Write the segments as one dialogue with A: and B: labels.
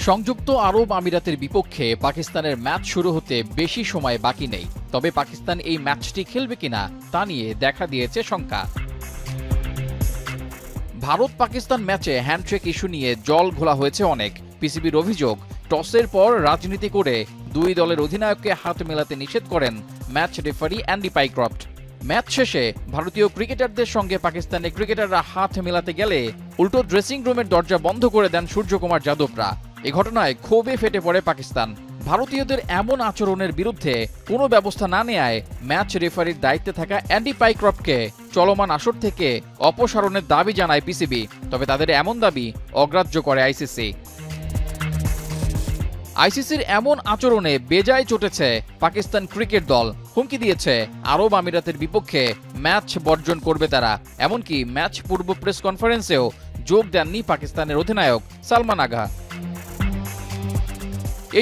A: সংযুক্ত আরব আমিরাতের বিপক্ষে পাকিস্তানের ম্যাচ শুরু হতে বেশি সময় বাকি নেই। তবে পাকিস্তান এই ম্যাচটি খেলবে কিনা তা নিয়ে দেখা দিয়েছে শঙ্কা। ভারত পাকিস্তান ম্যাচে হ্যান্ডশেক ইস্যু নিয়ে জল ঘোলা হয়েছে অনেক। পিসিবির অভিযোগ, টসের পর রাজনীতি করে দুই দলের অধিনায়ককে হাত মেলাতে নিষেধ করেন match referee Andy Pycroft. Match শেষে ভারতীয় ক্রিকেটারদের সঙ্গে পাকিস্তানের ক্রিকেটাররা হাত মেলাতে গেলে উল্টো ড্রেসিং রুমের দরজা বন্ধ করে দেন সূর্যকুমার যাদবরা। এ ঘটনায় ক্ষোভে ফেটে পড়ে পাকিস্তান। ভারতীয়দের এমন আচরণের বিরুদ্ধে কোনো ব্যবস্থা না নেয়ায় ম্যাচ রেফারির দায়িত্বে থাকা অ্যান্ডি পাইক্রফটকে চলমান আসর থেকে অপসারণের দাবি জানায় পিসিবি। তবে তাদের এমন দাবি অগ্রাহ্য করে আইসিসি। আইসিসির এমন আচরণে বেজায় চটেছে পাকিস্তান ক্রিকেট দল। হুমকি দিয়েছে আরব আমিরাতের বিপক্ষে ম্যাচ বর্জন করবে তারা। এমনকি ম্যাচ পূর্ব প্রেস কনফারেন্সেও যোগ দেননি পাকিস্তানের অধিনায়ক সালমান আগা।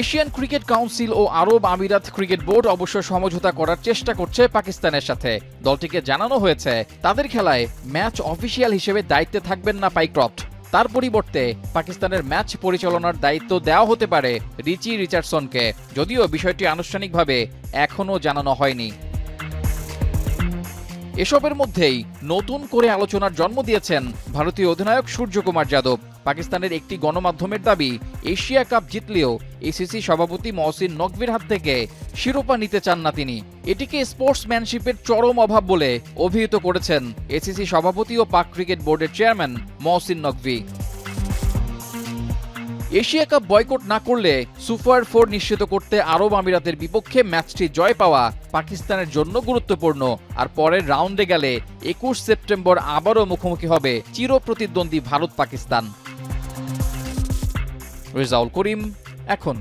A: এশিয়ান ক্রিকেট কাউন্সিল ও আরব আমিরাত ক্রিকেট বোর্ড অবশ্য সমঝোতা করার চেষ্টা করছে পাকিস্তানের সাথে। দলটিকে জানানো হয়েছে তাদের খেলায় ম্যাচ অফিসিয়াল হিসেবে দায়িত্বে থাকবেন না পাইক্রফট। তার পরিবর্তে পাকিস্তানের ম্যাচ পরিচালনার দায়িত্ব দেওয়া হতে পারে রিচি রিচার্ডসনকে, যদিও বিষয়টি আনুষ্ঠানিকভাবে এখনও জানানো হয়নি। এসবের মধ্যেই নতুন করে আলোচনার জন্ম দিয়েছেন ভারতীয় অধিনায়ক সূর্যকুমার যাদব। পাকিস্তানের একটি গণমাধ্যমের দাবি, এশিয়া কাপ জিতলেও এসিসি সভাপতি মহসিন নকভির হাত থেকে শিরোপা নিতে চান না তিনি। এটিকে স্পোর্টসম্যানশিপের চরম অভাব বলে অভিহিত করেছেন এসিসি সভাপতি ও পাক ক্রিকেট বোর্ডের chairman Mohsin Naqvi. Asia cup boycott না করলে সুপার 4 নিশ্চিত করতে আরব আমিরাতের বিপক্ষে ম্যাচটি জয় পাওয়া পাকিস্তানের জন্য গুরুত্বপূর্ণ। আর পরের রাউন্ডে গেলে 21 সেপ্টেম্বর আবারও মুখোমুখি হবে চিরপ্রতিদ্বন্দ্বী ভারত পাকিস্তান। রেজাউল করিম, এখন।